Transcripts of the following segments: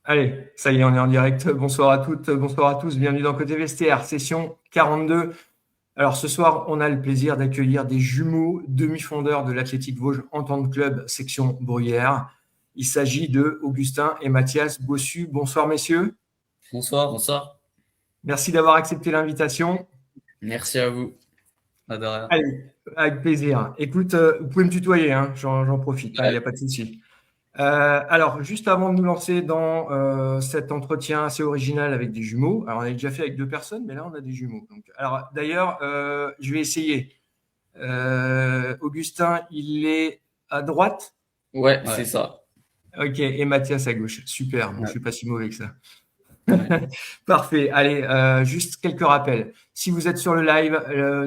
Allez, ça y est, on est en direct. Bonsoir à toutes, bonsoir à tous. Bienvenue dans Côté Vestiaire, session 42. Alors ce soir, on a le plaisir d'accueillir des jumeaux demi-fondeurs de l'Athletic Vosges Entente Club, section Bruyères. Il s'agit de Augustin et Mathias Bossu. Bonsoir messieurs. Bonsoir, bonsoir. Merci d'avoir accepté l'invitation. Merci à vous. Pas de rien. Allez, avec plaisir. Écoute, vous pouvez me tutoyer, hein, j'en profite, il n'y a pas de souci. Alors, juste avant de nous lancer dans cet entretien assez original avec des jumeaux, alors on a déjà fait avec deux personnes, mais là on a des jumeaux. Donc, alors d'ailleurs, je vais essayer. Augustin, il est à droite, Ouais, c'est ça. ok, et Mathias à gauche. Super, bon, je Ouais, suis pas si mauvais que ça. ouais. Parfait. Allez, juste quelques rappels. Si vous êtes sur le live,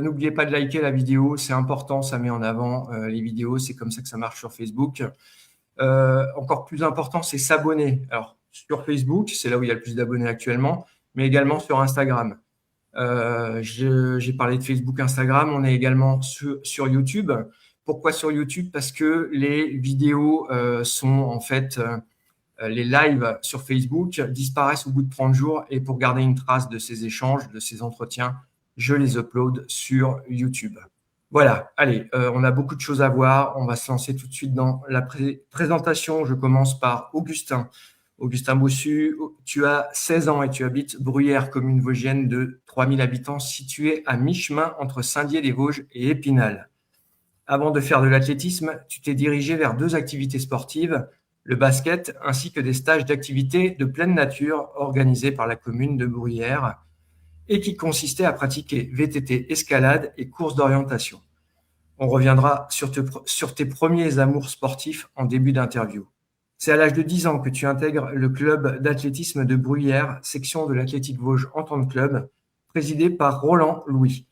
n'oubliez pas de liker la vidéo, c'est important, ça met en avant les vidéos, c'est comme ça que ça marche sur Facebook. Encore plus important, c'est s'abonner. Alors, sur Facebook, c'est là où il y a le plus d'abonnés actuellement, mais également sur Instagram. J'ai parlé de Facebook, Instagram. On est également sur YouTube. Pourquoi sur YouTube? Parce que les vidéos sont en fait les lives sur Facebook disparaissent au bout de 30 jours et pour garder une trace de ces échanges, de ces entretiens, je les upload sur YouTube. Voilà, allez, on a beaucoup de choses à voir. On va se lancer tout de suite dans la présentation. Je commence par Augustin. Augustin Bossu, tu as 16 ans et tu habites Bruyères, commune vosgienne de 3000 habitants, située à mi-chemin entre Saint-Dié-des-Vosges et Épinal. Avant de faire de l'athlétisme, tu t'es dirigé vers deux activités sportives, le basket ainsi que des stages d'activités de pleine nature organisés par la commune de Bruyères et qui consistaient à pratiquer VTT, escalade et courses d'orientation. On reviendra sur tes premiers amours sportifs en début d'interview. C'est à l'âge de 10 ans que tu intègres le club d'athlétisme de Bruyères, section de l'Athletic Vosges Entente Club, présidé par Roland Louis.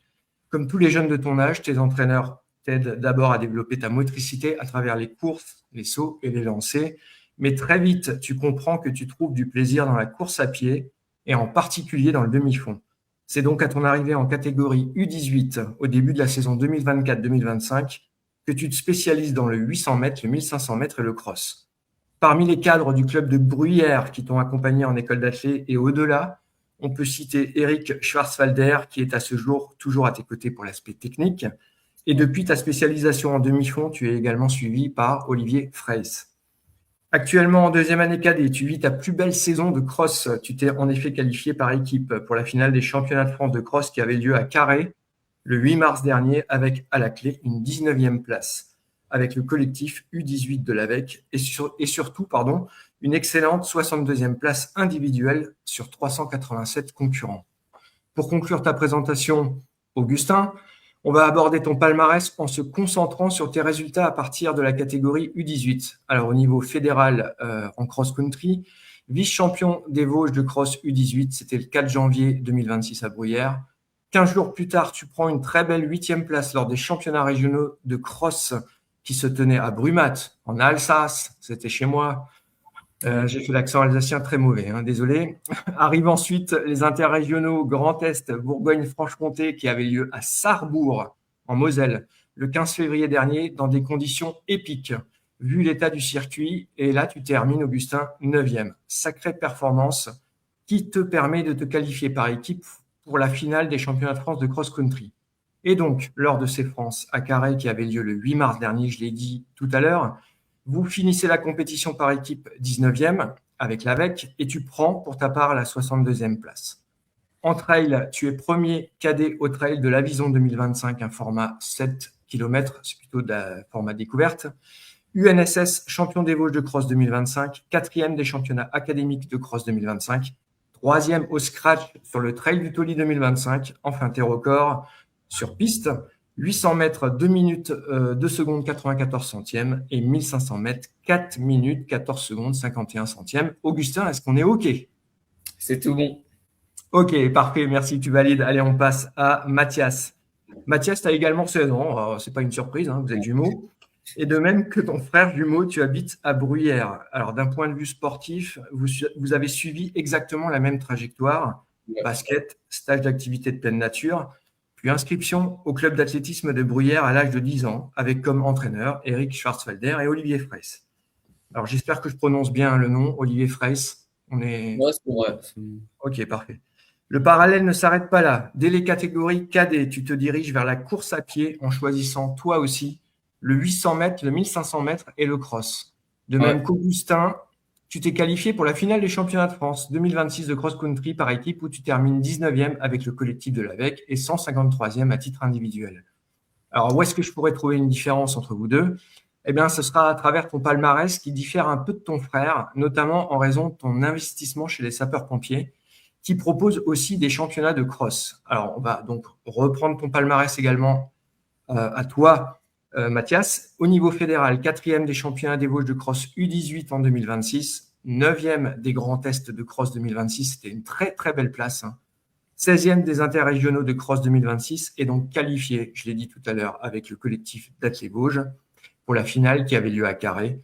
Comme tous les jeunes de ton âge, tes entraîneurs t'aident d'abord à développer ta motricité à travers les courses, les sauts et les lancers. Mais très vite, tu comprends que tu trouves du plaisir dans la course à pied et en particulier dans le demi-fond. C'est donc à ton arrivée en catégorie U18 au début de la saison 2024-2025 que tu te spécialises dans le 800 mètres, le 1500 mètres et le cross. Parmi les cadres du club de Bruyères qui t'ont accompagné en école d'athlée et au-delà, on peut citer Eric Schwarzwalder qui est à ce jour toujours à tes côtés pour l'aspect technique. Et depuis ta spécialisation en demi-fond, tu es également suivi par Olivier Freys. Actuellement en deuxième année cadet, tu vis ta plus belle saison de cross. Tu t'es en effet qualifié par équipe pour la finale des championnats de France de cross qui avait lieu à Carhaix le 8 mars dernier avec à la clé une 19e place avec le collectif U18 de l'AVEC et surtout une excellente 62e place individuelle sur 387 concurrents. Pour conclure ta présentation, Augustin, on va aborder ton palmarès en se concentrant sur tes résultats à partir de la catégorie U18. Alors au niveau fédéral en cross-country, vice-champion des Vosges de cross U18, c'était le 4 janvier 2026 à Bruyères. 15 jours plus tard, tu prends une très belle 8e place lors des championnats régionaux de cross qui se tenaient à Brumath, en Alsace, c'était chez moi. J'ai fait l'accent alsacien très mauvais, hein, désolé. Arrivent ensuite les interrégionaux Grand Est, Bourgogne-Franche-Comté qui avaient lieu à Sarrebourg, en Moselle, le 15 février dernier, dans des conditions épiques, vu l'état du circuit. Et là, tu termines, Augustin, 9e. Sacrée performance qui te permet de te qualifier par équipe pour la finale des championnats de France de cross-country. Et donc, lors de ces France à Carhaix qui avait lieu le 8 mars dernier, je l'ai dit tout à l'heure, vous finissez la compétition par équipe 19e avec l'AVEC et tu prends pour ta part la 62e place. En trail, tu es premier cadet au trail de l'Avison 2025, un format 7 km, c'est plutôt de la format découverte. UNSS, champion des Vosges de cross 2025, quatrième des championnats académiques de cross 2025, troisième au scratch sur le trail du Toli 2025, enfin tes records sur piste, 800 mètres 2 minutes 2 secondes 94 centièmes et 1500 mètres 4 minutes 14 secondes 51 centièmes. Augustin, est-ce qu'on est OK? C'est tout bon. OK, parfait, merci, tu valides. Allez, on passe à Mathias. Mathias, tu as également 16 ans, c'est pas une surprise, hein, vous êtes jumeaux. Et de même que ton frère jumeau, tu habites à Bruyères. Alors, d'un point de vue sportif, vous avez suivi exactement la même trajectoire, Ouais. basket, stage d'activité de pleine nature, puis inscription au club d'athlétisme de Bruyères à l'âge de 10 ans, avec comme entraîneur Eric Schwarzwalder et Olivier Freys. Alors, j'espère que je prononce bien le nom, Olivier Freys. On est... Ouais, c'est vrai. Ok, parfait. Le parallèle ne s'arrête pas là. Dès les catégories cadets, tu te diriges vers la course à pied en choisissant toi aussi le 800 mètres, le 1500 mètres et le cross. De Ouais, même qu'Augustin, tu t'es qualifié pour la finale des championnats de France 2026 de cross-country par équipe où tu termines 19e avec le collectif de l'AVEC et 153e à titre individuel. Alors, où est-ce que je pourrais trouver une différence entre vous deux? Eh bien, ce sera à travers ton palmarès qui diffère un peu de ton frère, notamment en raison de ton investissement chez les sapeurs-pompiers, qui propose aussi des championnats de cross. Alors, on va donc reprendre ton palmarès également à toi, Mathias. Au niveau fédéral, quatrième des championnats des Vosges de cross U18 en 2026, neuvième des grands tests de cross 2026, c'était une très très belle place, hein. 16e des interrégionaux de cross 2026 et donc qualifié, je l'ai dit tout à l'heure, avec le collectif d'Athlé Vosges pour la finale qui avait lieu à Carré.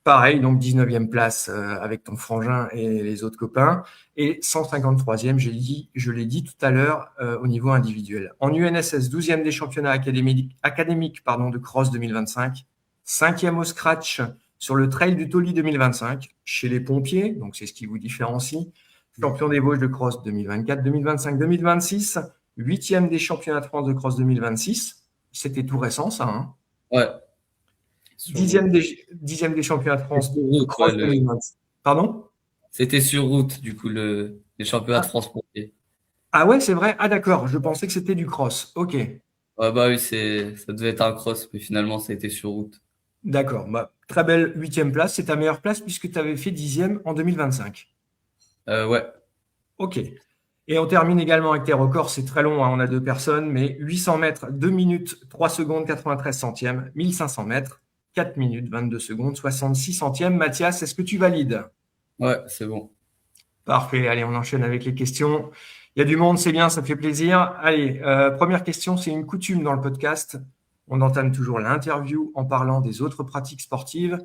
Pareil, donc 19e place avec ton frangin et les autres copains. Et 153e, je l'ai dit tout à l'heure, au niveau individuel. En UNSS, 12e des championnats académiques de cross 2025. 5e au scratch sur le trail du Toli 2025 chez les pompiers. Donc, c'est ce qui vous différencie. Champion des Vosges de cross 2024, 2025, 2026. 8e des championnats de France de cross 2026. C'était tout récent, ça, hein. ouais. Dixième des championnats de C'était France sur de route, ouais, cross 2026. Pardon? C'était sur route, du coup, les championnats de Ah, France pompiers. ah ouais, c'est vrai. Ah d'accord, je pensais que c'était du cross. Ok, Ouais, bah oui, ça devait être un cross, mais finalement, ça a été sur route. d'accord. Bah, très belle huitième place. C'est ta meilleure place puisque tu avais fait dixième en 2025. Ouais, Ok. Et on termine également avec tes records. C'est très long, hein, on a deux personnes, mais 800 mètres, 2 minutes, 3 secondes, 93 centièmes. 1500 mètres, 4 minutes, 22 secondes, 66 centièmes. Mathias, est-ce que tu valides? ouais, c'est bon. Parfait, allez, on enchaîne avec les questions. Il y a du monde, c'est bien, ça fait plaisir. Allez, première question, c'est une coutume dans le podcast. On entame toujours l'interview en parlant des autres pratiques sportives.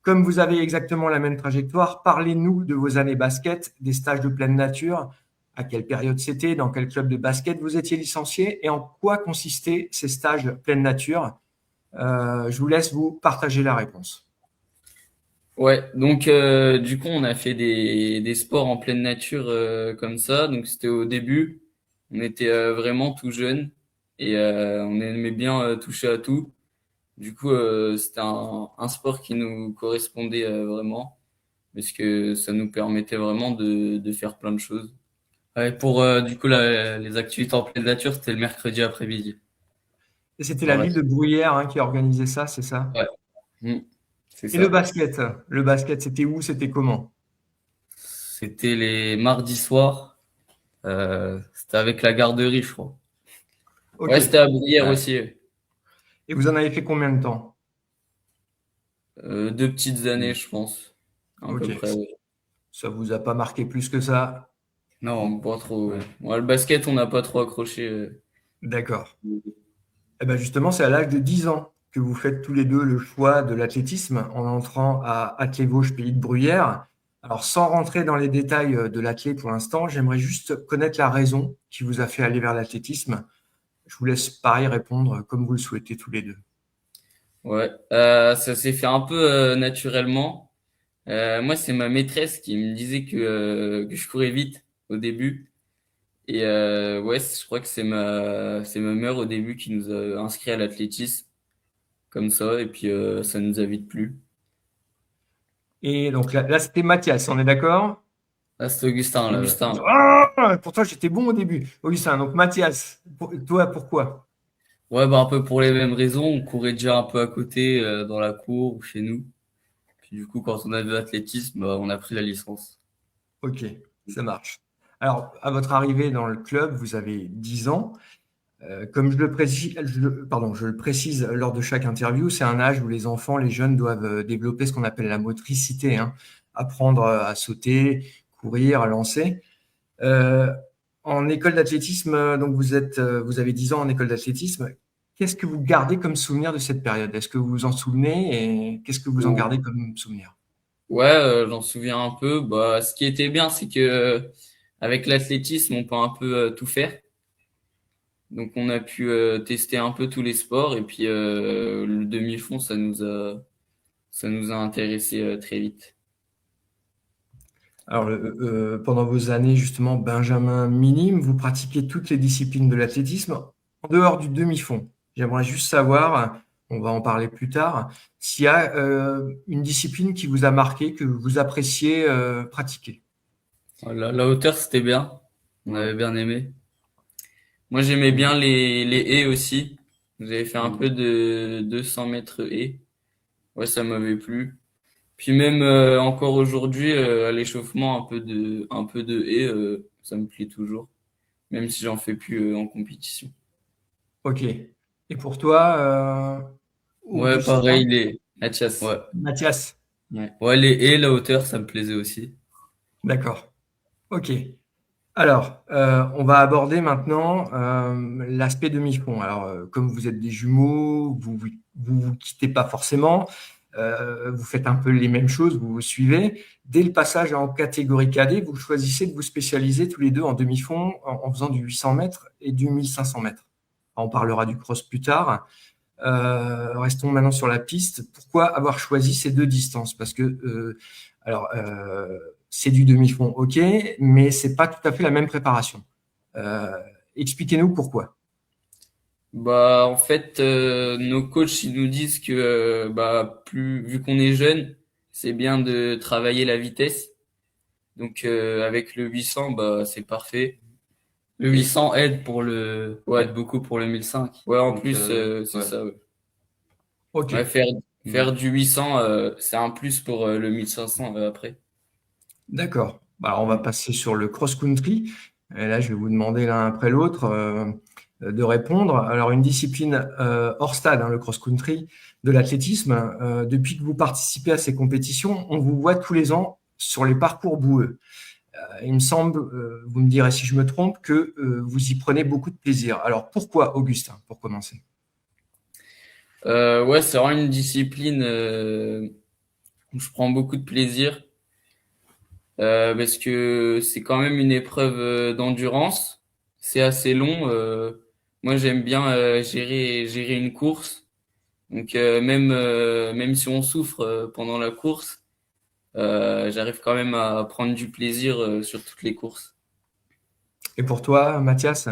Comme vous avez exactement la même trajectoire, parlez-nous de vos années basket, des stages de pleine nature. À quelle période c'était, dans quel club de basket vous étiez licencié et en quoi consistaient ces stages pleine nature? Je vous laisse vous partager la réponse. Ouais, donc du coup, on a fait des sports en pleine nature comme ça. Donc c'était au début, on était vraiment tout jeune et on aimait bien toucher à tout. Du coup, c'était un sport qui nous correspondait vraiment parce que ça nous permettait vraiment de faire plein de choses. Ouais, pour du coup les activités en pleine nature, c'était le mercredi après-midi. Et c'était la Dans la... ville de Bruyères, hein, qui a organisé ça, c'est ça? Ouais, Mm, c'est Et ça. le basket, c'était où, c'était comment? C'était les mardis soirs. C'était avec la garderie, je crois. Ok. Ouais, c'était à Brière aussi. Et vous en avez fait combien de temps? 2 petites années, je pense, à peu Ok. près. Ouais. Ça vous a pas marqué plus que ça? Non, pas trop. Ouais. Ouais, le basket, on n'a pas trop accroché. D'accord. Eh ben justement, c'est à l'âge de 10 ans que vous faites tous les deux le choix de l'athlétisme en entrant à Athlé-Vosges, pays de Bruyères. Alors, sans rentrer dans les détails de l'athlé pour l'instant, j'aimerais juste connaître la raison qui vous a fait aller vers l'athlétisme. Je vous laisse pareil répondre comme vous le souhaitez tous les deux. Ouais, ça s'est fait un peu naturellement. Moi, c'est ma maîtresse qui me disait que je courais vite au début. Et ouais, je crois que c'est ma mère au début qui nous a inscrit à l'athlétisme comme ça. Et puis ça nous a vite plu. Et donc là c'était Mathias, on est d'accord? Ah, c'est Augustin là. Augustin. Ah, pourtant, j'étais bon au début. Augustin, donc Mathias, toi, pourquoi? Ouais, bah un peu pour les mêmes raisons. On courait déjà un peu à côté dans la cour ou chez nous. Puis du coup, quand on a de l'athlétisme, bah, on a pris la licence. Ok, ça marche. Alors, à votre arrivée dans le club, vous avez 10 ans. Comme je le précise lors de chaque interview, c'est un âge où les enfants, les jeunes doivent développer ce qu'on appelle la motricité, hein. Apprendre à sauter, courir, à lancer. Euh, En école d'athlétisme, donc vous avez 10 ans en école d'athlétisme. Qu'est-ce que vous gardez comme souvenir de cette période? Est-ce que vous vous en souvenez et qu'est-ce que vous en Ou- gardez comme souvenir? Ouais, j'en souviens un peu. Bah, ce qui était bien, c'est que avec l'athlétisme, on peut un peu tout faire. Donc, on a pu tester un peu tous les sports et puis le demi-fond, ça nous a intéressé très vite. Alors, pendant vos années, justement, Benjamin minime, vous pratiquez toutes les disciplines de l'athlétisme en dehors du demi-fond. J'aimerais juste savoir, on va en parler plus tard, s'il y a une discipline qui vous a marqué, que vous appréciez pratiquer. La hauteur, c'était bien. On Ouais. avait bien aimé. Moi, j'aimais Mhm. bien les haies aussi. J'avais fait un Mm. peu de 200 mètres haies. Ouais, ça m'avait plu. Puis même encore aujourd'hui, à l'échauffement, un peu de haies, ça me plaît toujours. Même si j'en fais plus en compétition. Ok. Et pour toi, Ouais, pareil, Augustin, Mathias. Ouais. Mathias, Ouais. Ouais, les haies, la hauteur, ça me plaisait aussi. d'accord. Ok. Alors, on va aborder maintenant l'aspect demi-fond. Alors, comme vous êtes des jumeaux, vous quittez pas forcément, vous faites un peu les mêmes choses, vous vous suivez. Dès le passage en catégorie cadet, vous choisissez de vous spécialiser tous les deux en demi-fond en faisant du 800 mètres et du 1500 mètres. On parlera du cross plus tard. Restons maintenant sur la piste. Pourquoi avoir choisi ces deux distances? Parce que alors, c'est du demi-fond, ok, mais c'est pas tout à fait la même préparation. Euh, Expliquez-nous pourquoi. Bah, en fait, nos coachs, ils nous disent que, bah, vu qu'on est jeune, c'est bien de travailler la vitesse. Donc, avec le 800, bah, c'est parfait. Le Et, 800 aide Ouais. beaucoup pour le 1005. Ouais, en Donc, plus, c'est ouais. ça, ouais. ok, Ouais, Mm. faire du 800, c'est un plus pour le 1500 après. d'accord. Bah, alors, on va Mm. passer sur le cross-country. Et là, je vais vous demander l'un après l'autre de répondre. Alors, une discipline hors stade, hein, le cross-country, de l'athlétisme. Depuis que vous participez à ces compétitions, on vous voit tous les ans sur les parcours boueux. Il me semble, vous me direz si je me trompe, que vous y prenez beaucoup de plaisir. Alors pourquoi, Augustin, pour commencer? Ouais, c'est vraiment une discipline où je prends beaucoup de plaisir parce que c'est quand même une épreuve d'endurance. C'est assez long. Moi, j'aime bien gérer une course. Donc même si on souffre pendant la course, j'arrive quand même à prendre du plaisir sur toutes les courses. Et pour toi, Mathias?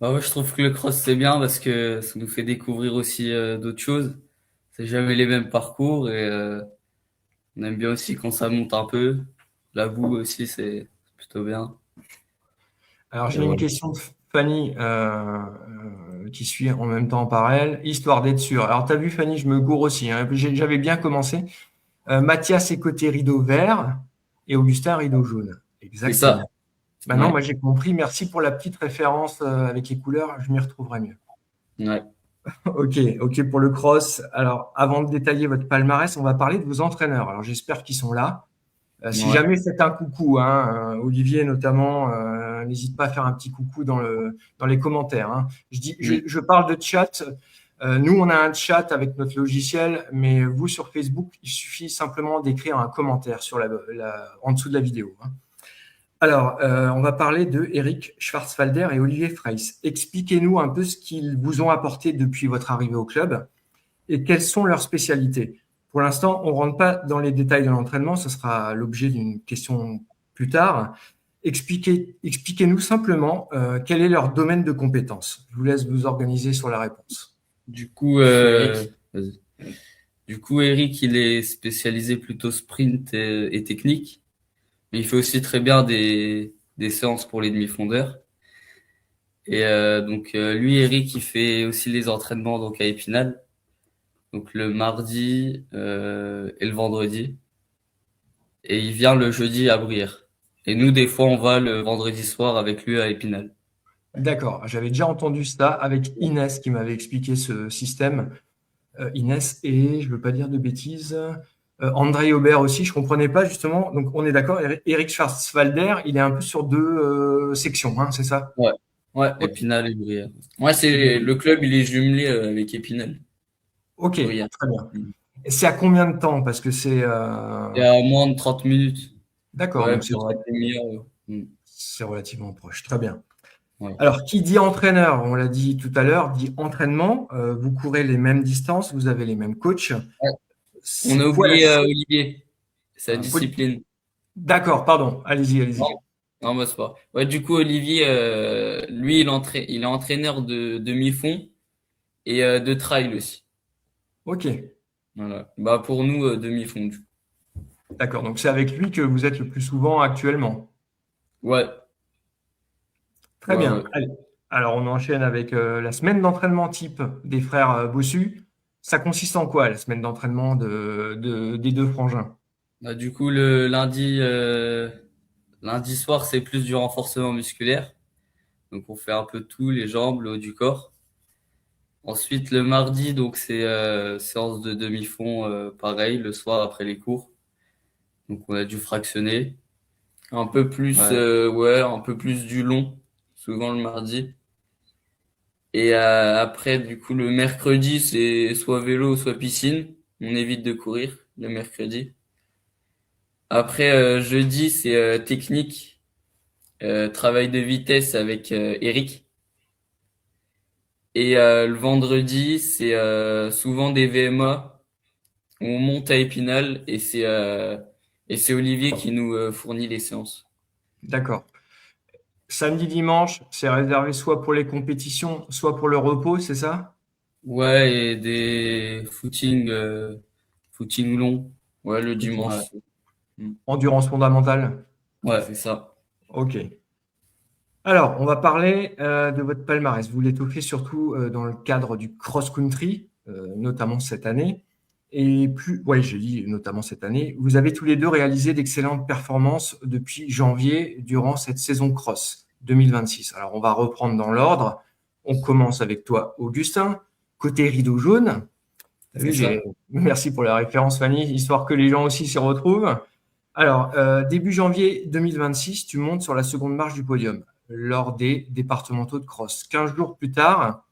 Bah ouais, je trouve que le cross c'est bien parce que ça nous fait découvrir aussi d'autres choses. C'est jamais les mêmes parcours et on aime bien aussi quand ça monte un peu. La boue aussi c'est plutôt bien. Alors Et j'ai une voilà. question de Fanny qui suit en même temps par elle, histoire d'être sûr. Alors tu as vu Fanny, je me gourre aussi, hein. J'avais bien commencé. Mathias est côté rideau vert et Augustin rideau jaune. C'est ça. Exactement. Maintenant, moi Ouais. j'ai compris. Merci pour la petite référence avec les couleurs, je m'y retrouverai mieux. Ouais. Ok, ok pour le cross. Alors, avant de détailler votre palmarès, on va parler de vos entraîneurs. Alors, j'espère qu'ils sont là. Si Ouais. jamais faites un coucou, hein, Olivier notamment, n'hésite pas à faire un petit coucou dans les commentaires, hein. Mm. Je parle de chat. Nous, on a un chat avec notre logiciel, mais vous sur Facebook, il suffit simplement d'écrire un commentaire sur en dessous de la vidéo, hein. Alors, on va parler de Eric Schwarzwalder et Olivier Freis. Expliquez-nous un peu ce qu'ils vous ont apporté depuis votre arrivée au club et quelles sont leurs spécialités. Pour l'instant, on ne rentre pas dans les détails de l'entraînement, ce sera l'objet d'une question plus tard. Expliquez-nous simplement quel est leur domaine de compétence. Je vous laisse vous organiser sur la réponse. Du coup, Eric. vas-y. Du coup, Eric, il est spécialisé plutôt sprint et technique, mais il fait aussi très bien des séances pour les demi-fondeurs. Et donc lui, Eric, il fait aussi les entraînements donc à Épinal, donc le mardi et le vendredi, et il vient le jeudi à Brière. Et nous, des fois, on va le vendredi soir avec lui à Épinal. D'accord, j'avais déjà entendu ça avec Inès qui m'avait expliqué ce système. Inès et, je ne veux pas dire de bêtises, André Aubert aussi, je ne comprenais pas justement. Donc on est d'accord, Eric Schwarzwalder, il est un peu sur deux sections, hein, c'est ça? Ouais, ouais, Ok, Épinal et Brière. Ouais, c'est le club, il est jumelé avec Épinal, ok, Brière. très bien. Mm. Et c'est à combien de temps? Parce que c'est Et à moins de 30 minutes. d'accord, Ouais, donc puis on va demi-heure. c'est relativement proche. Très bien. Ouais. Alors, qui dit entraîneur, on l'a dit tout à l'heure, dit entraînement. Vous courez les mêmes distances, vous avez les mêmes coachs. Ouais. On a C'est quoi la oublié Olivier, sa Oli- discipline. D'accord, pardon. Allez-y, allez-y. Non, non, bah, c'est pas. Ouais, du coup, Olivier, lui, il est entraîneur de demi-fond et de trail aussi. Ok, Voilà. Bah, pour nous, demi-fond, du coup. d'accord. Donc c'est avec lui que vous êtes le plus souvent actuellement. Ouais, Très ouais, bien. ouais. Allez. Alors on enchaîne avec la semaine d'entraînement type des frères Bossu. Ça consiste en quoi, la semaine d'entraînement des deux frangins? Bah, du coup, le lundi soir, c'est plus du renforcement musculaire. Donc, on fait un peu tout, les jambes, le haut du corps. Ensuite, le mardi, donc c'est séance de demi-fond, pareil, le soir après les cours. Donc, on a dû fractionner. Un peu plus, Ouais. ouais, un peu plus du long, souvent le mardi. Et après, du coup, le mercredi, c'est soit vélo, soit piscine. On évite de courir le mercredi. Après, jeudi, c'est technique, travail de vitesse avec Eric. Et le vendredi, c'est souvent des VMA où on monte à Épinal et c'est Olivier qui nous fournit les séances. D'accord. Samedi, dimanche, c'est réservé soit pour les compétitions, soit pour le repos, c'est ça? Ouais, et des footing long. Ouais, le Ouais. dimanche. Mm. Endurance fondamentale. Ouais, c'est ça. Ok. Alors, on va parler de votre palmarès. Vous l'étoffez surtout dans le cadre du cross-country, notamment cette année. Et plus, ouais, j'ai dit notamment cette année. Vous avez tous les deux réalisé d'excellentes performances depuis janvier durant cette saison cross 2026. Alors, on va reprendre dans l'ordre. On commence avec toi, Augustin. Côté rideau jaune, t'as C'est vu, ça. merci pour la référence, Fanny, histoire que les gens aussi s'y retrouvent. Alors, début janvier 2026, tu montes sur la seconde marche du podium lors des départementaux de cross. 15 jours plus tard,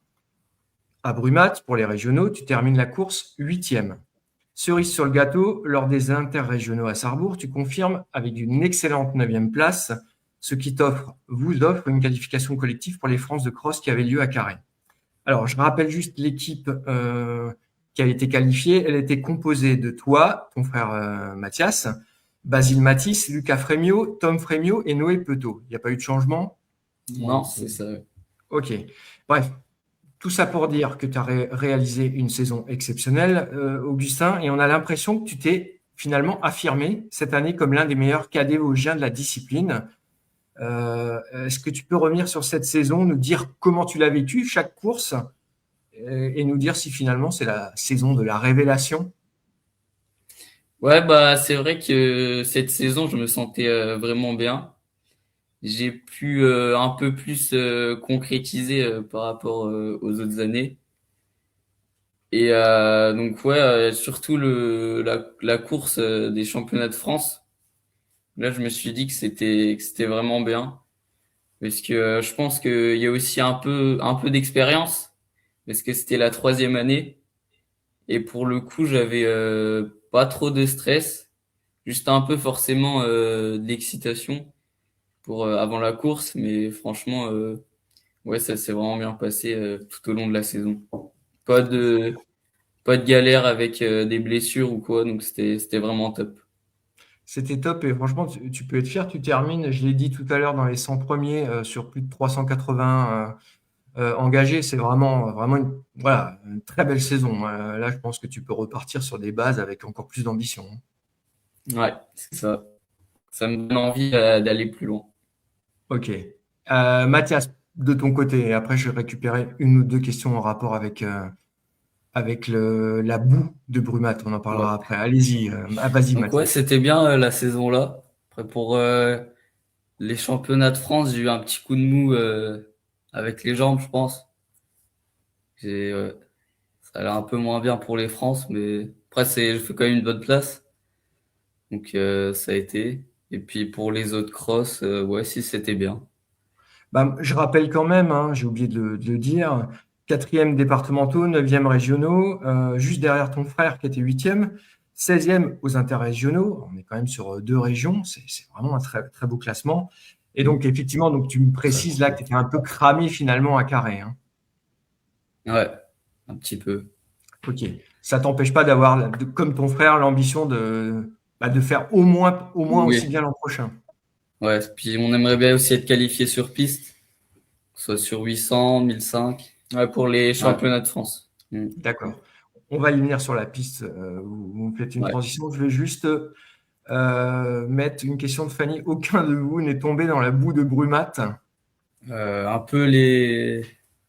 à Brumath, pour les régionaux, tu termines la course huitième. Cerise sur le gâteau, lors des interrégionaux à Sarrebourg, tu confirmes avec une excellente neuvième place, ce qui vous offre une qualification collective pour les France de cross qui avait lieu à Carhaix. Alors, je rappelle juste l'équipe qui a été qualifiée. Elle était composée de toi, ton frère Mathias, Basile Matisse, Lucas Frémio, Tom Frémio et Noé Petot. Il n'y a pas eu de changement? Non, c'est ça. Ok. Bref, tout ça pour dire que tu as réalisé une saison exceptionnelle, Augustin, et on a l'impression que tu t'es finalement affirmé cette année comme l'un des meilleurs cadets vosgiens de la discipline. Est-ce que tu peux revenir sur cette saison, nous dire comment tu l'as vécu, chaque course, et nous dire si finalement c'est la saison de la révélation? Ouais, bah c'est vrai que cette saison, je me sentais vraiment bien. J'ai pu un peu plus concrétiser par rapport aux autres années. Et donc ouais, surtout la course des championnats de France. Là, je me suis dit que c'était vraiment bien parce que je pense qu'il y a aussi un peu d'expérience parce que c'était la troisième année et pour le coup, j'avais pas trop de stress, juste un peu forcément de l'excitation pour avant la course, mais franchement, ouais, ça s'est vraiment bien passé tout au long de la saison. Pas de pas de galère avec des blessures ou quoi, donc c'était vraiment top. C'était top et franchement, tu peux être fier. Tu termines, je l'ai dit tout à l'heure, dans les 100 premiers sur plus de 380 engagés. C'est vraiment voilà, une très belle saison. Là, je pense que tu peux repartir sur des bases avec encore plus d'ambition. Ouais, c'est ça. Ça me donne envie d'aller plus loin. Ok. Mathias, de ton côté, et après je vais récupérer une ou deux questions en rapport avec la boue de Brumath. On en Ouais. parlera après. Allez-y, vas-y, Donc ouais, Mathias. c'était bien la saison là. Après pour les championnats de France, j'ai eu un petit coup de mou avec les jambes, je pense. Ça allait un peu moins bien pour les France, mais après je fais quand même une bonne place. Donc ça a été. Et puis pour les autres cross, ouais, si c'était bien. Bah, je rappelle quand même, hein, j'ai oublié de le dire, quatrième départementaux, neuvième régionaux, juste derrière ton frère qui était huitième, 16e aux interrégionaux. On est quand même sur deux régions, c'est vraiment un très, très beau classement. Et donc, effectivement, donc, tu me Ça précises là que compte. tu étais un peu cramé finalement à Carré, hein. Ouais, un petit peu. Ok. Ça t'empêche pas d'avoir, comme ton frère, l'ambition de, bah, de faire au moins aussi Oui. bien l'an prochain. Ouais. Puis on aimerait bien aussi être qualifié sur piste, que ce soit sur 800, 1005. Ouais, pour les Ouais, championnats de France. Mm. d'accord. On va y venir sur la piste. Vous me faites une Ouais. transition. Je vais juste mettre une question de Fanny. Aucun de vous n'est tombé dans la boue de Brumat. Un peu les,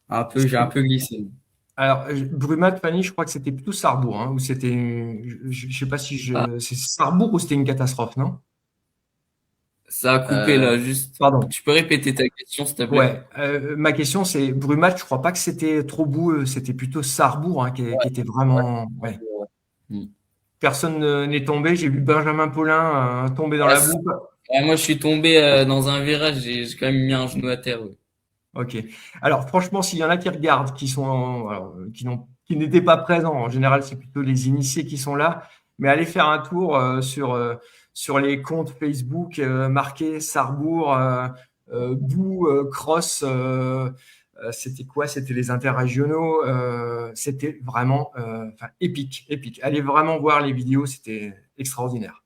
un peu, j'ai un peu glissé. Alors, Brumat, Fanny, je crois que c'était plutôt Sarrebourg, hein, ou c'était, je sais pas si Ah, c'est Sarrebourg ou c'était une catastrophe, non? ça a coupé Euh, là, juste. Pardon. Tu peux répéter ta question, s'il te plaît? Ouais, ma question c'est Brumat, je crois pas que c'était trop boueux, c'était plutôt Sarrebourg hein, qui était Ouais. vraiment. Ouais. Ouais. Mm. Personne n'est tombé. J'ai vu Benjamin Paulin tomber dans Ouais, la boue. ouais, moi, je suis tombé dans un virage, j'ai quand même mis un genou à terre. Ouais. Ok. Alors franchement, s'il y en a qui regardent, qui n'étaient pas présents, en général, c'est plutôt les initiés qui sont là. Mais allez faire un tour sur les comptes Facebook marqués Sarrebourg, Boue, Cross. C'était quoi? C'était les interrégionaux. C'était vraiment enfin, épique, épique. Allez vraiment voir les vidéos, c'était extraordinaire.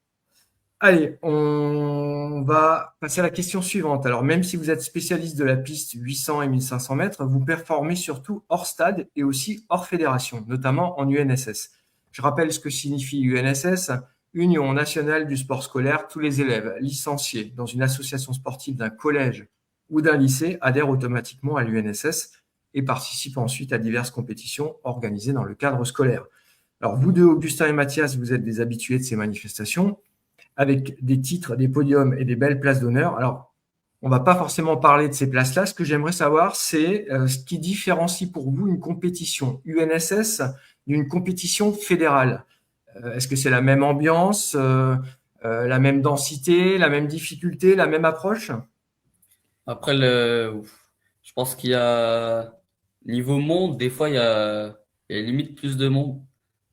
Allez, on va passer à la question suivante. Alors, même si vous êtes spécialiste de la piste 800 et 1500 mètres, vous performez surtout hors stade et aussi hors fédération, notamment en UNSS. Je rappelle ce que signifie UNSS, Union nationale du sport scolaire. Tous les élèves licenciés dans une association sportive d'un collège ou d'un lycée adhèrent automatiquement à l'UNSS et participent ensuite à diverses compétitions organisées dans le cadre scolaire. Alors, vous deux, Augustin et Mathias, vous êtes des habitués de ces manifestations avec des titres, des podiums et des belles places d'honneur. Alors, on va pas forcément parler de ces places-là. Ce que j'aimerais savoir, c'est ce qui différencie pour vous une compétition UNSS d'une compétition fédérale. Est-ce que c'est la même ambiance, la même densité, la même difficulté, la même approche? Après, je pense qu'il y a, niveau monde, des fois, il y a limite plus de monde.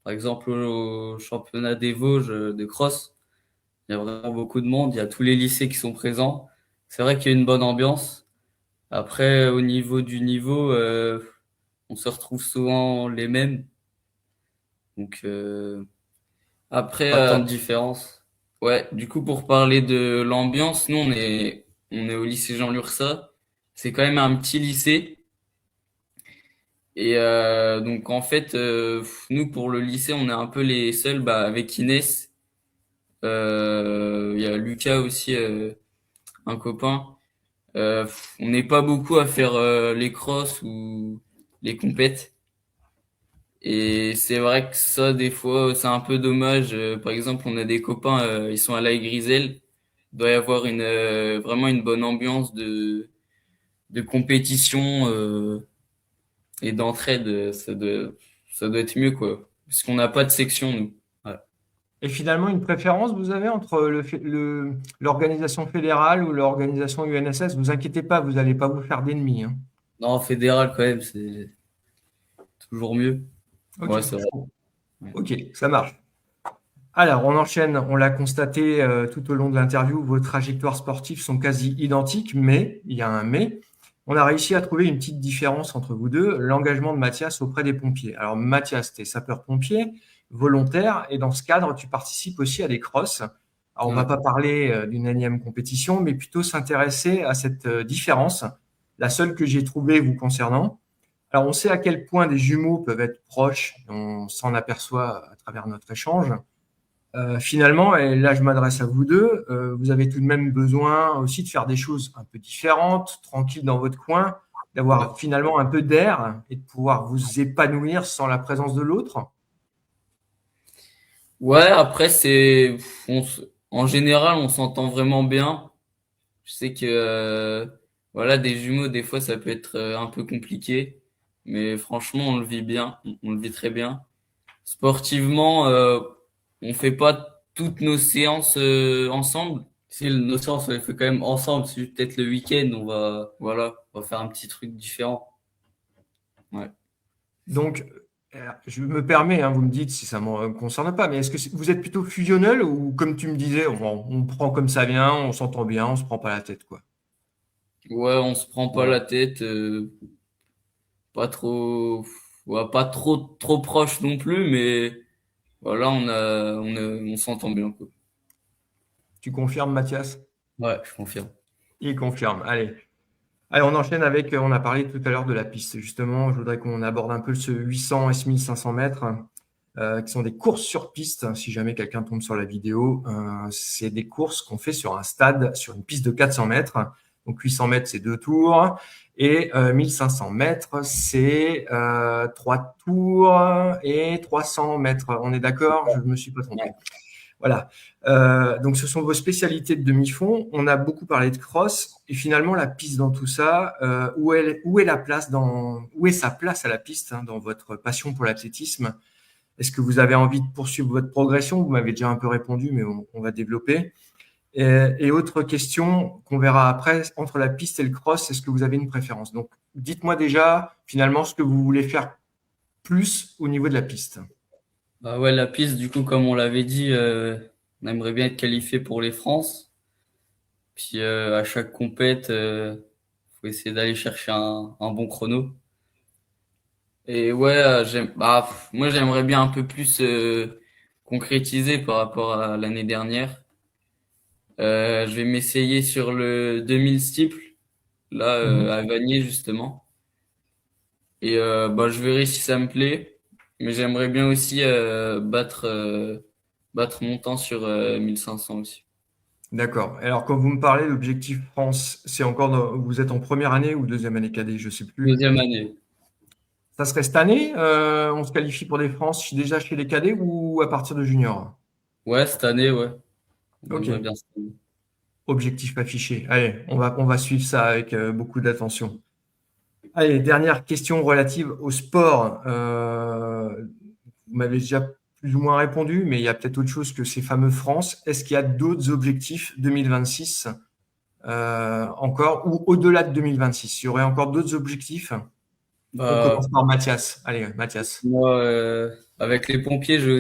Par exemple, au championnat des Vosges de cross, il y a vraiment beaucoup de monde. Il y a tous les lycées qui sont présents. C'est vrai qu'il y a une bonne ambiance. Après, au niveau, on se retrouve souvent les mêmes. Donc, après, pas tant de différence. Ouais, du coup, pour parler de l'ambiance, nous, on est au lycée Jean Lursa. C'est quand même un petit lycée. Et donc, en fait, nous, pour le lycée, on est un peu les seuls, bah, avec Inès. Il y a Lucas aussi, un copain. On n'est pas beaucoup à faire les crosses ou les compètes. Et c'est vrai que ça, des fois, c'est un peu dommage. Par exemple, on a des copains, ils sont à la Griselle. Il doit y avoir vraiment une bonne ambiance de compétition et d'entraide. Ça doit être mieux, quoi. Parce qu'on n'a pas de section, nous. Ouais. Et finalement, une préférence vous avez entre l'organisation fédérale ou l'organisation UNSS? Vous inquiétez pas, vous n'allez pas vous faire d'ennemis, hein. Non, fédéral, quand même, c'est toujours mieux. Ok, Ouais, c'est vrai. Ouais. ok, ça marche. Alors, on enchaîne. On l'a constaté tout au long de l'interview, vos trajectoires sportives sont quasi identiques, mais, il y a un mais, on a réussi à trouver une petite différence entre vous deux, l'engagement de Mathias auprès des pompiers. Alors, Mathias, tu es sapeur-pompier, volontaire, et dans ce cadre, tu participes aussi à des crosses. Alors, on va Ouais. pas parler d'une énième compétition, mais plutôt s'intéresser à cette différence, la seule que j'ai trouvée vous concernant. Alors, on sait à quel point des jumeaux peuvent être proches, on s'en aperçoit à travers notre échange. Finalement, et là je m'adresse à vous deux, vous avez tout de même besoin aussi de faire des choses un peu différentes, tranquilles dans votre coin, Ouais. d'avoir finalement un peu d'air et de pouvoir vous épanouir sans la présence de l'autre. Ouais, après, en général, on s'entend vraiment bien. Je sais que voilà, des jumeaux, des fois, ça peut être un peu compliqué, mais franchement, on le vit bien, on le vit très bien. Sportivement, on fait pas toutes nos séances ensemble. Si nos séances, on les fait quand même ensemble. C'est peut-être le week-end, voilà, on va faire un petit truc différent. Ouais. Donc, je me permets, hein, vous me dites si ça ne me concerne pas, mais est-ce que vous êtes plutôt fusionnel ou comme tu me disais, on prend comme ça vient, on s'entend bien, on se prend pas la tête, quoi. Ouais, on se prend pas la tête, pas trop, ouais, pas trop proche non plus, mais voilà, on s'entend bien, quoi. Tu confirmes, Mathias? Ouais, je confirme. Il confirme. Allez. Allez, on enchaîne avec, on a parlé tout à l'heure de la piste. Justement, je voudrais qu'on aborde un peu ce 800 et ce 1500 mètres, qui sont des courses sur piste. Si jamais quelqu'un tombe sur la vidéo, c'est des courses qu'on fait sur un stade, sur une piste de 400 mètres. Donc 800 mètres, c'est 2 tours. Et 1500 mètres, c'est 3 tours et 300 mètres. On est d'accord? Je ne me suis pas trompé. Voilà. Donc, ce sont vos spécialités de demi-fond. On a beaucoup parlé de cross et finalement la piste dans tout ça. Où est la place où est sa place à la piste dans votre passion pour l'athlétisme? Est-ce que vous avez envie de poursuivre votre progression? Vous m'avez déjà un peu répondu, mais on va développer. Et autre question qu'on verra après, entre la piste et le cross, est-ce que vous avez une préférence? Donc, dites-moi déjà finalement ce que vous voulez faire plus au niveau de la piste. Bah ouais, la piste, du coup, comme on l'avait dit, on aimerait bien être qualifié pour les France. Puis à chaque compète, faut essayer d'aller chercher un bon chrono. Et ouais, moi j'aimerais bien un peu plus concrétiser par rapport à l'année dernière. Je vais m'essayer sur le 2000 steeple, là à Vanier justement. Et je verrai si ça me plaît. Mais j'aimerais bien aussi battre mon temps sur 1500 aussi. D'accord. Alors, quand vous me parlez d'Objectif France, c'est encore vous êtes en première année ou deuxième année cadet, je sais plus. Deuxième année. Ça serait cette année, on se qualifie pour des France déjà chez les cadets ou à partir de junior? Ouais, cette année, ouais. On Ok. aimerait bien cette année. Objectif affiché. Allez, on va suivre ça avec beaucoup d'attention. Allez, dernière question relative au sport. Vous m'avez déjà plus ou moins répondu, mais il y a peut-être autre chose que ces fameux France. Est-ce qu'il y a d'autres objectifs 2026 encore ou au-delà de 2026? Il y aurait encore d'autres objectifs? On Bah, commence par Mathias. Allez, Mathias. moi, avec les pompiers, j'ai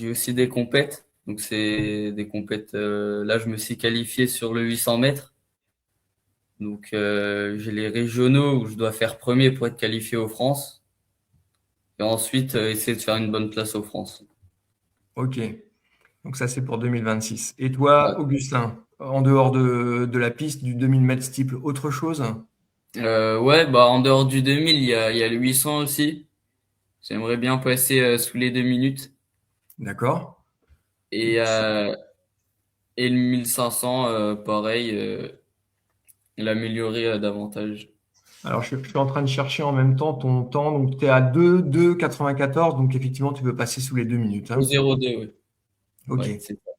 aussi des compètes. Donc c'est des compètes. Là, je me suis qualifié sur le 800 mètres. Donc j'ai les régionaux où je dois faire premier pour être qualifié aux France. Et ensuite essayer de faire une bonne place aux France. Ok. Donc ça, c'est pour 2026. Et toi, Ouais. Augustin, en dehors de la piste du 2000 mètres steeple, autre chose? Ouais, en dehors du 2000, il y a le 800 aussi. J'aimerais bien passer sous les 2 minutes. D'accord. Et, euh, et le 1500, pareil, l'améliorer davantage. Alors, je suis en train de chercher en même temps ton temps. Donc, tu es à 2,94. Donc, effectivement, tu peux passer sous les 2 minutes, Au hein. 0,2, oui. Ok. Ouais, c'est ça.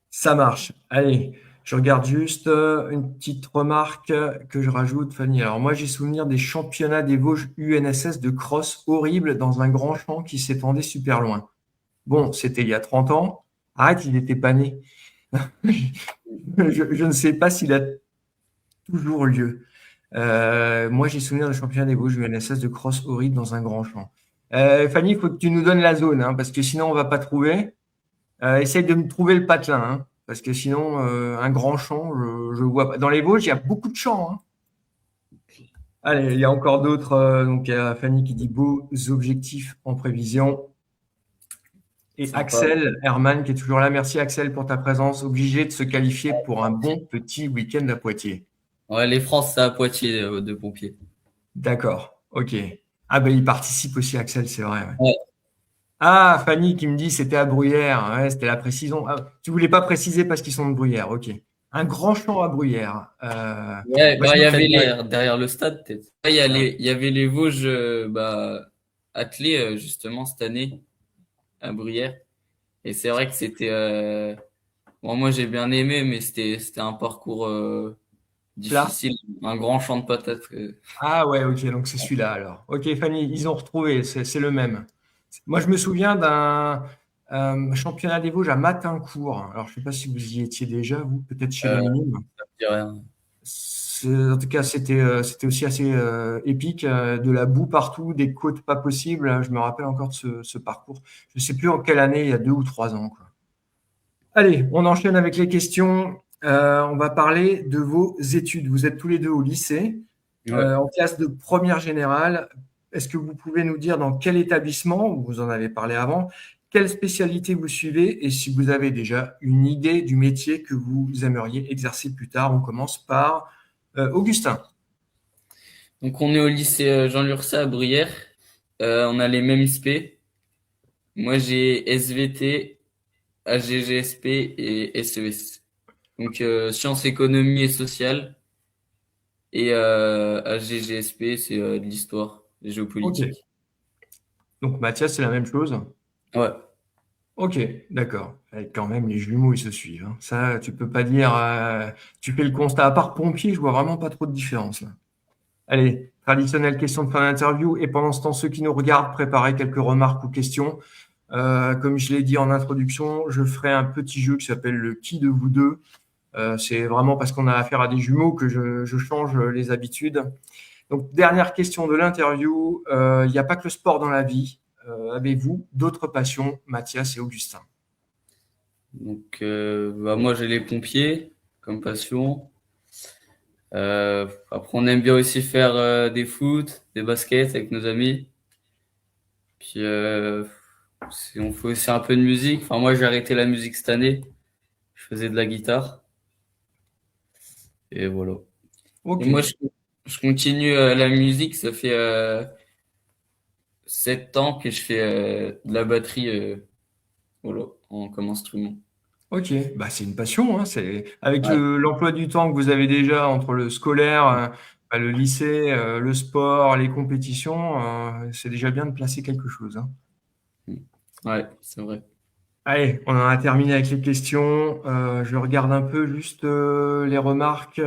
Ça marche. Allez, je regarde juste une petite remarque que je rajoute, Fanny. Alors, moi, j'ai souvenir des championnats des Vosges UNSS de cross horribles dans un grand champ qui s'étendait super loin. Bon, c'était il y a 30 ans. Arrête, il n'était pas né. Je ne sais pas s'il a toujours lieu. Moi, j'ai souvenir de championnat des Vosges UNSS de cross horrible dans un grand champ. Fanny, il faut que tu nous donnes la zone, hein, parce que sinon, on va pas trouver. Essaye de me trouver le patelin, hein, parce que sinon, un grand champ, je vois pas. Dans les Vosges, il y a beaucoup de champs, hein. Allez, il y a encore d'autres. Donc, il y a Fanny qui dit beaux objectifs en prévision. Et Sympa. Axel Herman qui est toujours là. Merci Axel pour ta présence. Obligé de se qualifier pour un bon petit week-end à Poitiers. Ouais, les France, c'est à Poitiers de pompiers. D'accord. Ok. Ah ben il participe aussi Axel, c'est vrai, ouais. Ouais, Ah, Fanny qui me dit c'était à Bruyères. Ouais, c'était la précision. Ah, tu voulais pas préciser parce qu'ils sont de Bruyères. Ok. Un grand champ à Bruyères. ouais, Moi, je il y mettrais avait bien. derrière le stade, peut-être. Ouais, il y avait les Vosges, attelés, justement, cette année, à Bruyères. Et c'est vrai que moi, j'ai bien aimé, mais c'était un parcours, Là. difficile. Un grand champ de patates. Ah ouais, ok. Donc c'est celui-là alors. Ok, Fanny, ils ont retrouvé. C'est le même. Moi, je me souviens d'un championnat des Vosges à Matincourt. Alors, je sais pas si vous y étiez déjà, vous, peut-être chez les Euh, Minimes. je dis rien. En tout cas, c'était aussi assez épique, de la boue partout, des côtes pas possibles. Je me rappelle encore de ce parcours. Je sais plus en quelle année, il y a 2 ou 3 ans, quoi. Allez, on enchaîne avec les questions. On va parler de vos études. Vous êtes tous les deux au lycée, Ouais. en classe de première générale. Est-ce que vous pouvez nous dire dans quel établissement, vous en avez parlé avant, quelle spécialité vous suivez et si vous avez déjà une idée du métier que vous aimeriez exercer plus tard. On commence par Augustin. Donc on est au lycée Jean Lurçat à Bruyères. On a les mêmes SP. Moi j'ai SVT, AGGSP et SES. Donc sciences, économie et sociales. Et AGGSP, c'est de l'histoire, de Ok. géopolitique. Donc Mathias, c'est la même chose. Ouais. Ok, d'accord. Quand même, les jumeaux, ils se suivent, hein. Ça, tu peux pas dire. Tu fais le constat. À part pompier, je vois vraiment pas trop de différence, là. Allez, traditionnelle question de fin d'interview. Et pendant ce temps, ceux qui nous regardent, préparez quelques remarques ou questions. Comme je l'ai dit en introduction, je ferai un petit jeu qui s'appelle le qui de vous deux. C'est vraiment parce qu'on a affaire à des jumeaux que je change les habitudes. Donc, dernière question de l'interview. Il n'y a pas que le sport dans la vie. Avez-vous d'autres passions, Mathias et Augustin? Donc bah, moi j'ai les pompiers comme passion. Après on aime bien aussi faire des foot, des baskets avec nos amis. Puis on fait aussi un peu de musique. Enfin moi j'ai arrêté la musique cette année. Je faisais de la guitare. Et voilà. Et Ok, moi je continue la musique. Ça fait 7 ans que je fais de la batterie voilà, comme instrument. ok. Bah, c'est une passion, hein. C'est avec Ouais. l'emploi du temps que vous avez déjà entre le scolaire, bah, le lycée, le sport, les compétitions, c'est déjà bien de placer quelque chose, hein. Ouais, c'est vrai. Allez, on en a terminé avec les questions. Je regarde un peu juste les remarques.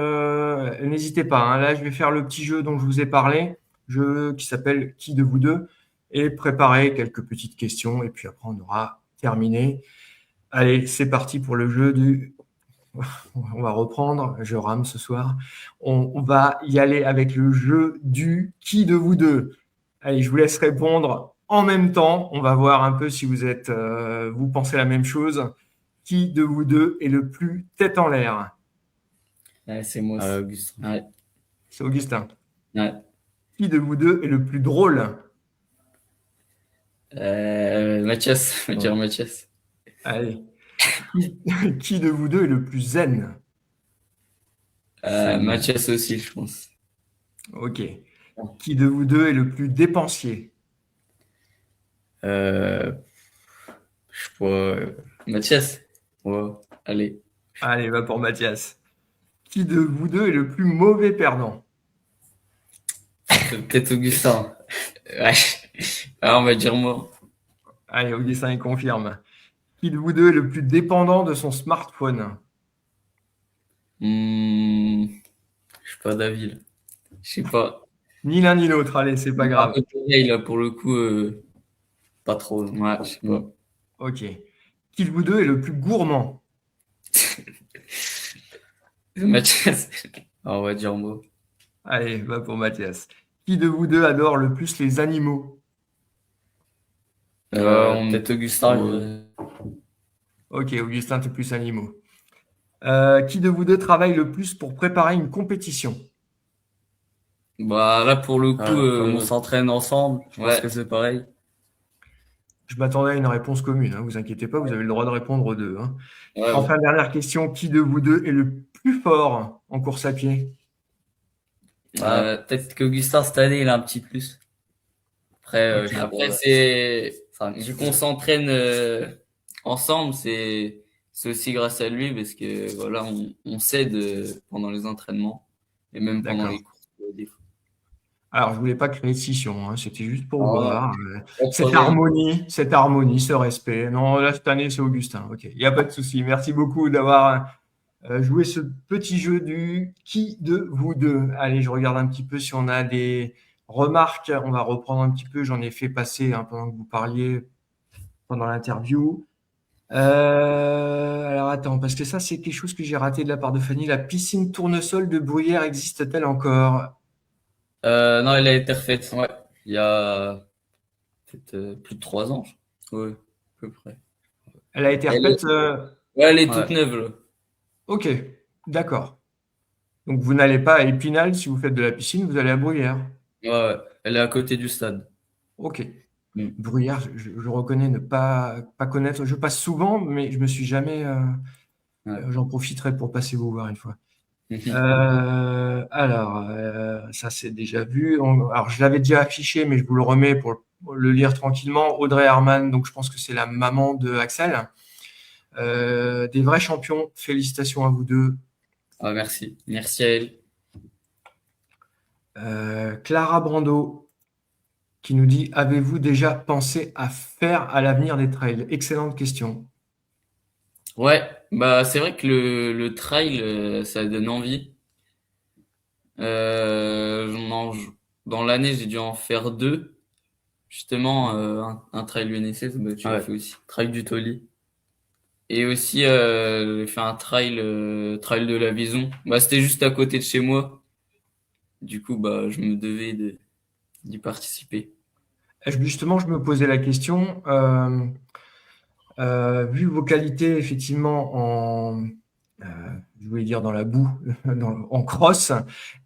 N'hésitez pas, hein. Là, je vais faire le petit jeu dont je vous ai parlé, jeu qui s'appelle Qui de vous deux, et préparer quelques petites questions. Et puis après, on aura terminé. Allez, c'est parti pour le jeu du. On va reprendre. Je rame ce soir. On va y aller avec le jeu du Qui de vous deux. Allez, je vous laisse répondre en même temps. On va voir un peu si vous pensez la même chose. Qui de vous deux est le plus tête en l'air? Ouais, c'est moi aussi. Augustin. Ouais. C'est Augustin. Ouais. Qui de vous deux est le plus drôle? Mathias, on va dire Mathias. Allez. Qui, qui de vous deux est le plus zen? Mathias aussi, je pense. Ok. Qui de vous deux est le plus dépensier? Euh, je sais pas. Mathias. Ouais, allez. Allez, va pour Mathias. Qui de vous deux est le plus mauvais perdant? Peut-être Augustin. Ouais. Ah, on va dire moi. Allez, Augustin, il confirme. Qui de vous deux est le plus dépendant de son smartphone? Je sais pas, David. Je sais pas. Ni l'un ni l'autre. Allez, c'est pas Un grave. peu pareil, là, pour le coup, pas trop. Ouais, je sais pas. Ok. Qui de vous deux est le plus gourmand? Mathias. Ah, on va dire moi. Allez, va pour Mathias. Qui de vous deux adore le plus les animaux? Peut-être Augustin. Ok, Augustin, t'es plus animaux. Qui de vous deux travaille le plus pour préparer une compétition? Bah, là, pour le coup, Comme on s'entraîne ensemble, je pense ouais. que c'est pareil. Je m'attendais à une réponse commune, hein, vous inquiétez pas, vous avez le droit de répondre aux deux, hein. Ouais, Enfin, dernière question, qui de vous deux est le plus fort en course à pied? Peut-être qu'Augustin, cette année, il a un petit plus. Après, Ok. je sais après, pas. c'est, C'est un vu petit qu'on peu. s'entraîne ensemble, c'est aussi grâce à lui parce que voilà, on s'aide pendant les entraînements et même pendant D'accord. les courses des fois. Alors, je voulais pas créer de scission, hein, c'était juste pour Voilà, voir pas de problème. cette harmonie, ce respect. Non, là, cette année, c'est Augustin. Ok, il n'y a pas de souci. Merci beaucoup d'avoir joué ce petit jeu du qui de vous deux. Allez, je regarde un petit peu si on a des remarques. On va reprendre un petit peu. J'en ai fait passer hein, pendant que vous parliez pendant l'interview. Alors attends, parce que ça, c'est quelque chose que j'ai raté de la part de Fanny. La piscine tournesol de Bruyères existe-t-elle encore? Non, elle a été refaite. Ouais, il y a peut-être plus de 3 ans. Ouais, à peu près. Elle a été Elle refaite. est, ouais, elle est toute Ouais. neuve là. Ok, d'accord. Donc vous n'allez pas à Épinal si vous faites de la piscine, vous allez à Bruyères. Ouais, ouais. Elle est à côté du stade. Ok. Bruyères, je reconnais ne pas connaître. Je passe souvent, mais je me suis jamais. J'en profiterai pour passer vous voir une fois. Alors, ça c'est déjà vu. Alors, je l'avais déjà affiché, mais je vous le remets pour le lire tranquillement. Audrey Hermann, donc je pense que c'est la maman de Axel. Des vrais champions. Félicitations à vous deux. Ah, merci. Merci à elle. Clara Brando qui nous dit: avez-vous déjà pensé à faire à l'avenir des trails? Excellente question. Ouais, bah c'est vrai que le trail, ça donne envie. J'en dans l'année, j'ai dû en faire deux. Justement, un trail UNSS, bah tu l'as fait aussi. Trail du Toli. Et aussi, j'ai fait un trail de la Vison. Bah c'était juste à côté de chez moi. Du coup, bah je me devais d'y participer. Justement, je me posais la question. Vu vos qualités, effectivement, euh, je voulais dire dans la boue, en cross,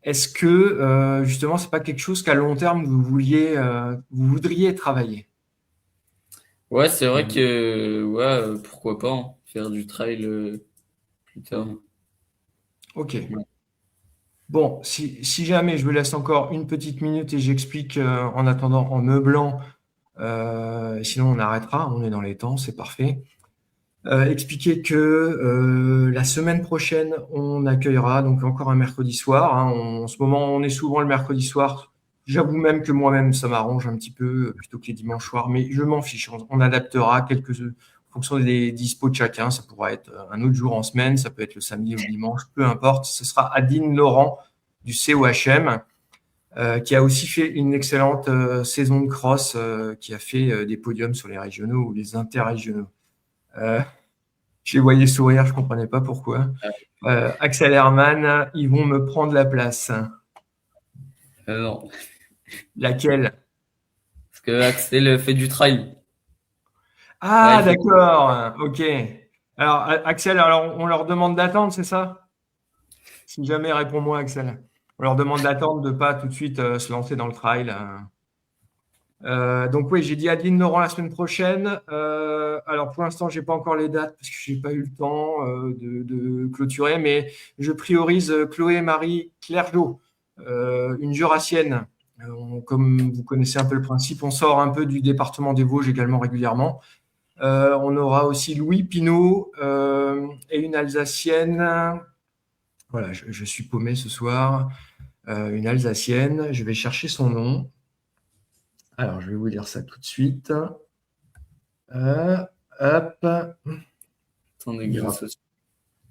est-ce que justement, c'est pas quelque chose qu'à long terme vous voudriez travailler? Ouais, c'est vrai que ouais, pourquoi pas hein, faire du trail plus tard. Ok. Ouais. Bon, si jamais je vous laisse encore une petite minute et j'explique en attendant, en meublant, sinon on arrêtera, on est dans les temps, c'est parfait. Expliquer que la semaine prochaine, on accueillera donc encore un mercredi soir. Hein. En ce moment, on est souvent le mercredi soir. J'avoue même que moi-même, ça m'arrange un petit peu plutôt que les dimanches soirs, mais je m'en fiche. On adaptera en fonction des dispos de chacun. Ça pourra être un autre jour en semaine, ça peut être le samedi ou le dimanche, peu importe. Ce sera Adine Laurent du COHM, qui a aussi fait une excellente saison de cross, qui a fait des podiums sur les régionaux ou les interrégionaux. Je les voyais sourire, je comprenais pas pourquoi. Axel Hermann, ils vont me prendre la place. Non, Laquelle? parce que Axel fait du trail. Ouais, Ah, il fait... d'accord. Ok. Alors, Axel, alors on leur demande d'attendre, c'est ça? Si jamais, réponds-moi, Axel. On leur demande d'attendre, de pas tout de suite se lancer dans le trail. Donc oui, j'ai dit Adeline Laurent la semaine prochaine. Alors pour l'instant, j'ai pas encore les dates parce que j'ai pas eu le temps de clôturer, mais je priorise Chloé Marie Clergeau, une jurassienne. Comme vous connaissez un peu le principe, on sort un peu du département des Vosges également régulièrement. On aura aussi Louis Pinault et une Alsacienne. Voilà, je suis paumé ce soir. Une Alsacienne. Je vais chercher son nom. Alors, je vais vous dire ça tout de suite. Hop. Attendez, Il n'y que je aura, sois-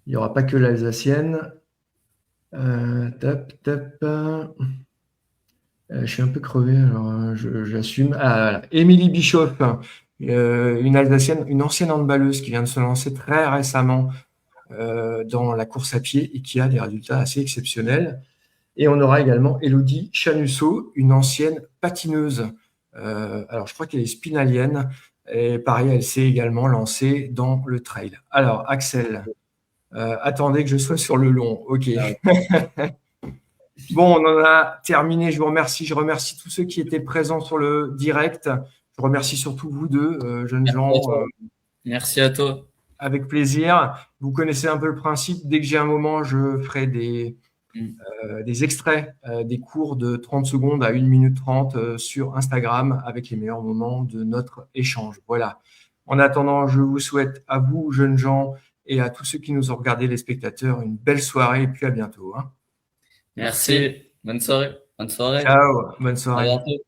il y aura pas que l'Alsacienne. Top, top. Je suis un peu crevé, alors j'assume. Ah, voilà. Émilie Bischoff, une Alsacienne, une ancienne handballeuse qui vient de se lancer très récemment dans la course à pied et qui a des résultats assez exceptionnels. Et on aura également Elodie Chanusso, une ancienne patineuse. Alors, je crois qu'elle est spinalienne. Et pareil, elle s'est également lancée dans le trail. Alors, Axel, attendez que je sois sur le long. OK. Bon, on en a terminé. Je vous remercie. Je remercie tous ceux qui étaient présents sur le direct. Je remercie surtout vous deux, jeunes Merci gens. à toi. Merci à toi. Avec plaisir. Vous connaissez un peu le principe. Dès que j'ai un moment, je ferai Mm. des extraits des cours de 30 secondes à 1 minute 30 sur Instagram avec les meilleurs moments de notre échange. Voilà. En attendant, je vous souhaite à vous, jeunes gens, et à tous ceux qui nous ont regardés, les spectateurs, une belle soirée et puis à bientôt. Hein. Merci. Bonne soirée. Bonne soirée. Ciao, bonne À soirée. bientôt.